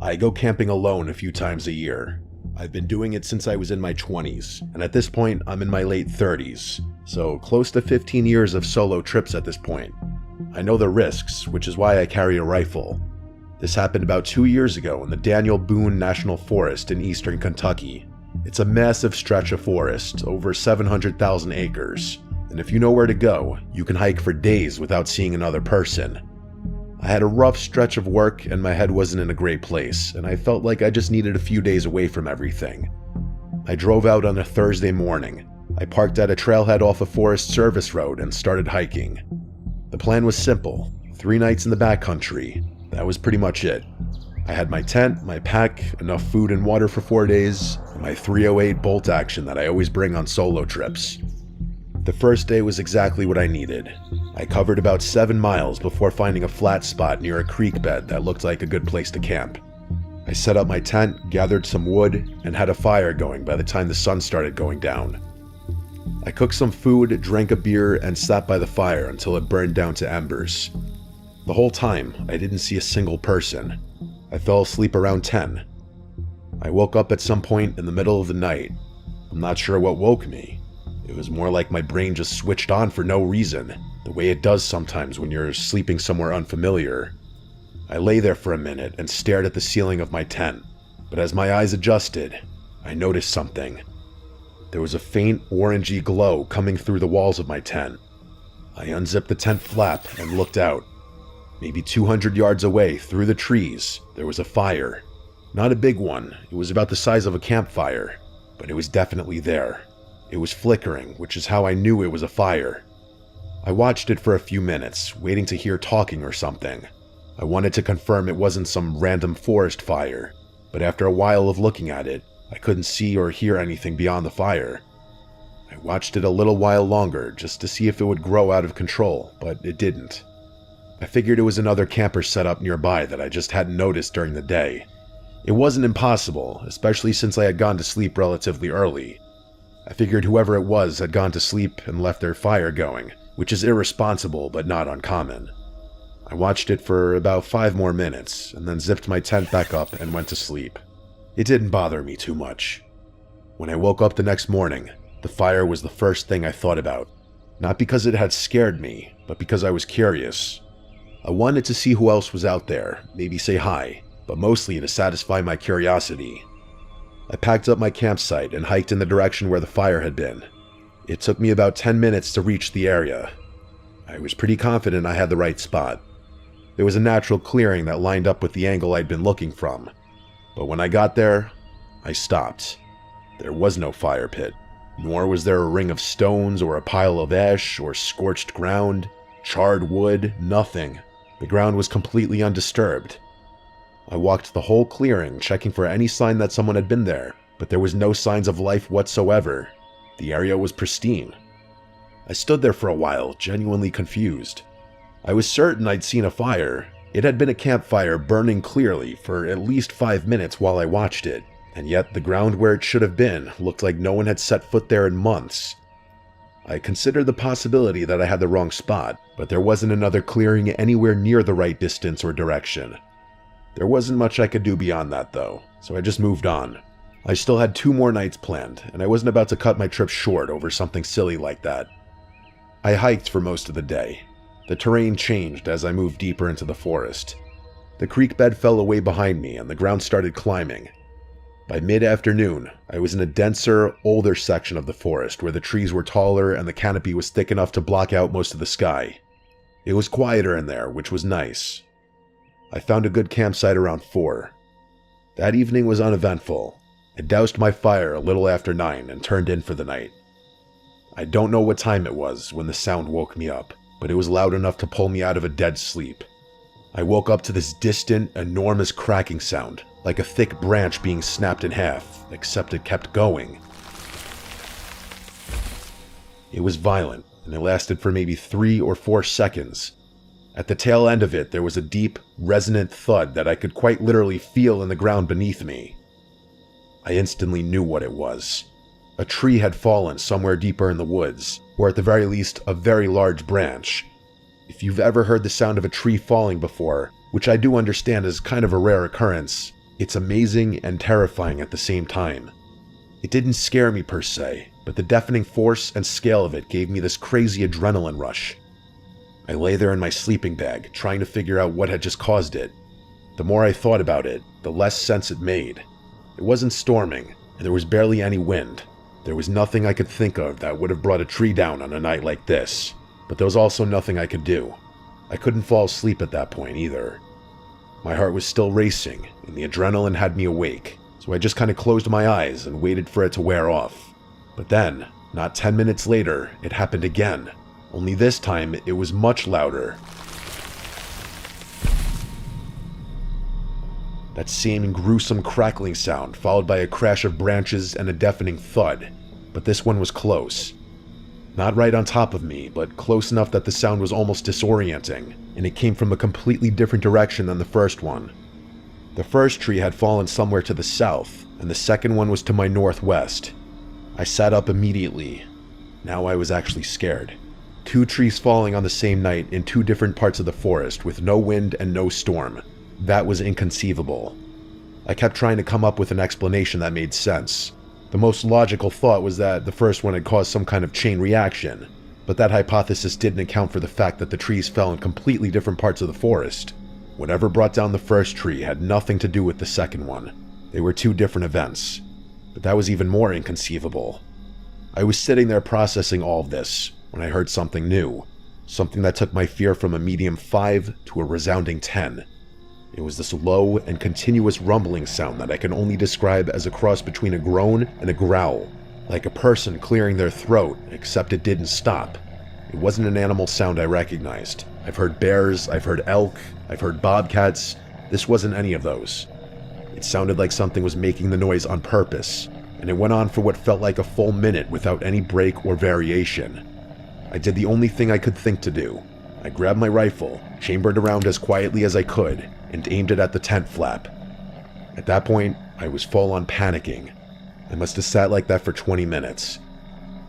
I go camping alone a few times a year. I've been doing it since I was in my 20s, and at this point I'm in my late 30s, so close to 15 years of solo trips at this point. I know the risks, which is why I carry a rifle. This happened about 2 years ago in the Daniel Boone National Forest in eastern Kentucky. It's a massive stretch of forest, over 700,000 acres, and if you know where to go, you can hike for days without seeing another person. I had a rough stretch of work and my head wasn't in a great place, and I felt like I just needed a few days away from everything. I drove out on a Thursday morning. I parked at a trailhead off a Forest Service road and started hiking. The plan was simple: 3 nights in the backcountry. That was pretty much it. I had my tent, my pack, enough food and water for 4 days, and my .308 bolt action that I always bring on solo trips. The first day was exactly what I needed. I covered about 7 miles before finding a flat spot near a creek bed that looked like a good place to camp. I set up my tent, gathered some wood, and had a fire going by the time the sun started going down. I cooked some food, drank a beer, and sat by the fire until it burned down to embers. The whole time, I didn't see a single person. I fell asleep around 10. I woke up at some point in the middle of the night. I'm not sure what woke me. It was more like my brain just switched on for no reason, the way it does sometimes when you're sleeping somewhere unfamiliar. I lay there for a minute and stared at the ceiling of my tent, but as my eyes adjusted, I noticed something. There was a faint orangey glow coming through the walls of my tent. I unzipped the tent flap and looked out. Maybe 200 yards away, through the trees, there was a fire. Not a big one, it was about the size of a campfire, but it was definitely there. It was flickering, which is how I knew it was a fire. I watched it for a few minutes, waiting to hear talking or something. I wanted to confirm it wasn't some random forest fire, but after a while of looking at it, I couldn't see or hear anything beyond the fire. I watched it a little while longer just to see if it would grow out of control, but it didn't. I figured it was another camper set up nearby that I just hadn't noticed during the day. It wasn't impossible, especially since I had gone to sleep relatively early. I figured whoever it was had gone to sleep and left their fire going, which is irresponsible but not uncommon. I watched it for about 5 more minutes and then zipped my tent back up and went to sleep. It didn't bother me too much. When I woke up the next morning, the fire was the first thing I thought about. Not because it had scared me, but because I was curious. I wanted to see who else was out there, maybe say hi, but mostly to satisfy my curiosity. I packed up my campsite and hiked in the direction where the fire had been. It took me about 10 minutes to reach the area. I was pretty confident I had the right spot. There was a natural clearing that lined up with the angle I'd been looking from. But when I got there, I stopped. There was no fire pit, nor was there a ring of stones or a pile of ash or scorched ground, charred wood, nothing. The ground was completely undisturbed. I walked the whole clearing, checking for any sign that someone had been there, but there was no signs of life whatsoever. The area was pristine. I stood there for a while, genuinely confused. I was certain I'd seen a fire. It had been a campfire burning clearly for at least 5 minutes while I watched it, and yet the ground where it should have been looked like no one had set foot there in months. I considered the possibility that I had the wrong spot, but there wasn't another clearing anywhere near the right distance or direction. There wasn't much I could do beyond that though, so I just moved on. I still had 2 more nights planned, and I wasn't about to cut my trip short over something silly like that. I hiked for most of the day. The terrain changed as I moved deeper into the forest. The creek bed fell away behind me and the ground started climbing. By mid-afternoon, I was in a denser, older section of the forest where the trees were taller and the canopy was thick enough to block out most of the sky. It was quieter in there, which was nice. I found a good campsite around 4. That evening was uneventful. I doused my fire a little after 9 and turned in for the night. I don't know what time it was when the sound woke me up, but it was loud enough to pull me out of a dead sleep. I woke up to this distant, enormous cracking sound, like a thick branch being snapped in half, except it kept going. It was violent, and it lasted for maybe 3 or 4 seconds. At the tail end of it, there was a deep, resonant thud that I could quite literally feel in the ground beneath me. I instantly knew what it was. A tree had fallen somewhere deeper in the woods, or at the very least, a very large branch. If you've ever heard the sound of a tree falling before, which I do understand is kind of a rare occurrence, It's amazing and terrifying at the same time. It didn't scare me per se, but the deafening force and scale of it gave me this crazy adrenaline rush. I lay there in my sleeping bag, trying to figure out what had just caused it. The more I thought about it, the less sense it made. It wasn't storming, and there was barely any wind. There was nothing I could think of that would have brought a tree down on a night like this, but there was also nothing I could do. I couldn't fall asleep at that point either. My heart was still racing, and the adrenaline had me awake, so I just kind of closed my eyes and waited for it to wear off. But then, not 10 minutes later, it happened again. Only this time, it was much louder. That same gruesome crackling sound, followed by a crash of branches and a deafening thud, but this one was close. Not right on top of me, but close enough that the sound was almost disorienting, and it came from a completely different direction than the first one. The first tree had fallen somewhere to the south, and the second one was to my northwest. I sat up immediately. Now I was actually scared. 2 trees falling on the same night in 2 different parts of the forest with no wind and no storm. That was inconceivable. I kept trying to come up with an explanation that made sense. The most logical thought was that the first one had caused some kind of chain reaction, but that hypothesis didn't account for the fact that the trees fell in completely different parts of the forest. Whatever brought down the first tree had nothing to do with the second one. They were 2 different events. But that was even more inconceivable. I was sitting there processing all of this when I heard something new, something that took my fear from a medium 5 to a resounding 10. It was this low and continuous rumbling sound that I can only describe as a cross between a groan and a growl, like a person clearing their throat, except it didn't stop. It wasn't an animal sound I recognized. I've heard bears, I've heard elk, I've heard bobcats. This wasn't any of those. It sounded like something was making the noise on purpose, and it went on for what felt like a full minute without any break or variation. I did the only thing I could think to do. I grabbed my rifle, chambered around as quietly as I could, and aimed it at the tent flap. At that point, I was full on panicking. I must have sat like that for 20 minutes.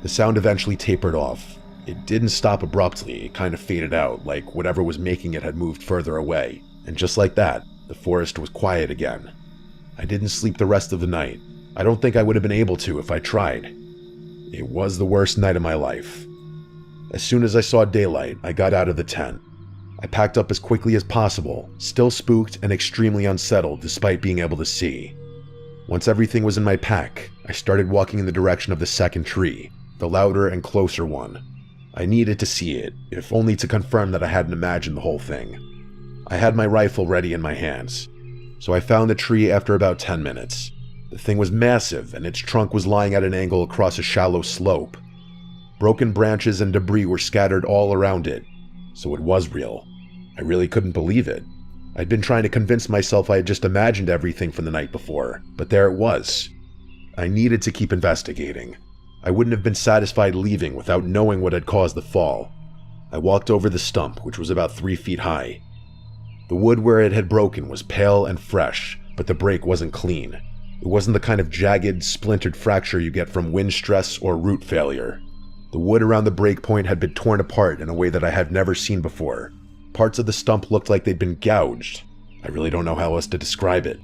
The sound eventually tapered off. It didn't stop abruptly, it kind of faded out, like whatever was making it had moved further away. And just like that, the forest was quiet again. I didn't sleep the rest of the night. I don't think I would have been able to if I tried. It was the worst night of my life. As soon as I saw daylight, I got out of the tent. I packed up as quickly as possible, still spooked and extremely unsettled despite being able to see. Once everything was in my pack, I started walking in the direction of the second tree, the louder and closer one. I needed to see it, if only to confirm that I hadn't imagined the whole thing. I had my rifle ready in my hands, so I found the tree after about 10 minutes. The thing was massive, and its trunk was lying at an angle across a shallow slope. Broken branches and debris were scattered all around it, so it was real. I really couldn't believe it. I'd been trying to convince myself I had just imagined everything from the night before, but there it was. I needed to keep investigating. I wouldn't have been satisfied leaving without knowing what had caused the fall. I walked over the stump, which was about 3 feet high. The wood where it had broken was pale and fresh, but the break wasn't clean. It wasn't the kind of jagged, splintered fracture you get from wind stress or root failure. The wood around the break point had been torn apart in a way that I had never seen before. Parts of the stump looked like they'd been gouged. I really don't know how else to describe it.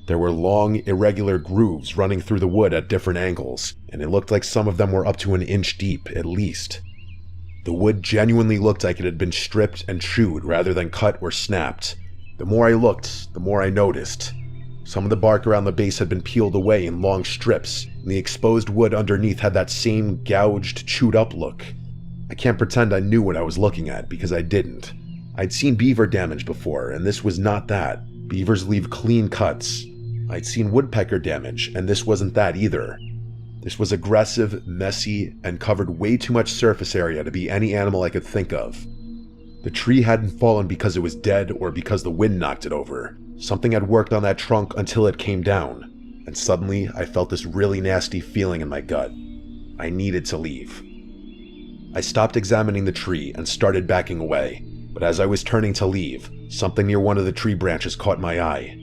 There were long, irregular grooves running through the wood at different angles, and it looked like some of them were up to an inch deep, at least. The wood genuinely looked like it had been stripped and chewed rather than cut or snapped. The more I looked, the more I noticed. Some of the bark around the base had been peeled away in long strips, and the exposed wood underneath had that same gouged, chewed-up look. I can't pretend I knew what I was looking at, because I didn't. I'd seen beaver damage before, and this was not that. Beavers leave clean cuts. I'd seen woodpecker damage, and this wasn't that either. This was aggressive, messy, and covered way too much surface area to be any animal I could think of. The tree hadn't fallen because it was dead or because the wind knocked it over. Something had worked on that trunk until it came down, and suddenly I felt this really nasty feeling in my gut. I needed to leave. I stopped examining the tree and started backing away, but as I was turning to leave, something near one of the tree branches caught my eye.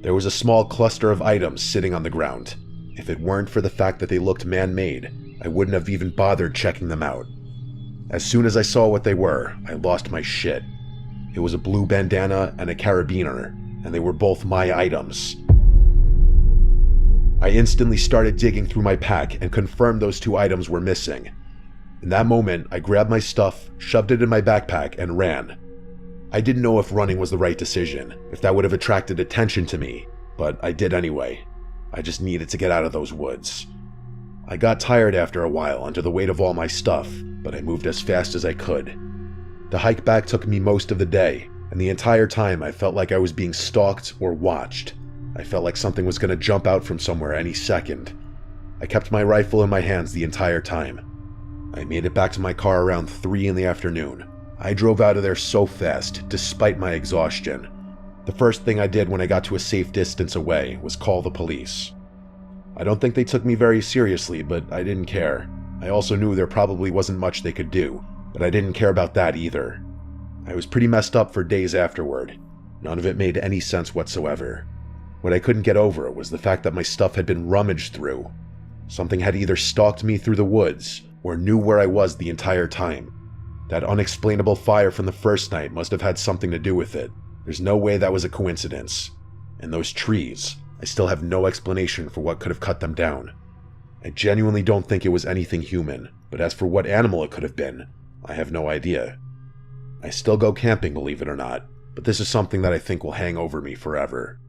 There was a small cluster of items sitting on the ground. If it weren't for the fact that they looked man-made, I wouldn't have even bothered checking them out. As soon as I saw what they were, I lost my shit. It was a blue bandana and a carabiner, and they were both my items. I instantly started digging through my pack and confirmed those 2 items were missing. In that moment, I grabbed my stuff, shoved it in my backpack, and ran. I didn't know if running was the right decision, if that would have attracted attention to me, but I did anyway. I just needed to get out of those woods. I got tired after a while under the weight of all my stuff, but I moved as fast as I could. The hike back took me most of the day, and the entire time I felt like I was being stalked or watched. I felt like something was going to jump out from somewhere any second. I kept my rifle in my hands the entire time. I made it back to my car around 3 in the afternoon. I drove out of there so fast, despite my exhaustion. The first thing I did when I got to a safe distance away was call the police. I don't think they took me very seriously, but I didn't care. I also knew there probably wasn't much they could do, but I didn't care about that either. I was pretty messed up for days afterward. None of it made any sense whatsoever. What I couldn't get over was the fact that my stuff had been rummaged through. Something had either stalked me through the woods, or knew where I was the entire time. That unexplainable fire from the first night must have had something to do with it. There's no way that was a coincidence. And those trees, I still have no explanation for what could have cut them down. I genuinely don't think it was anything human, but as for what animal it could have been, I have no idea. I still go camping, believe it or not, but this is something that I think will hang over me forever.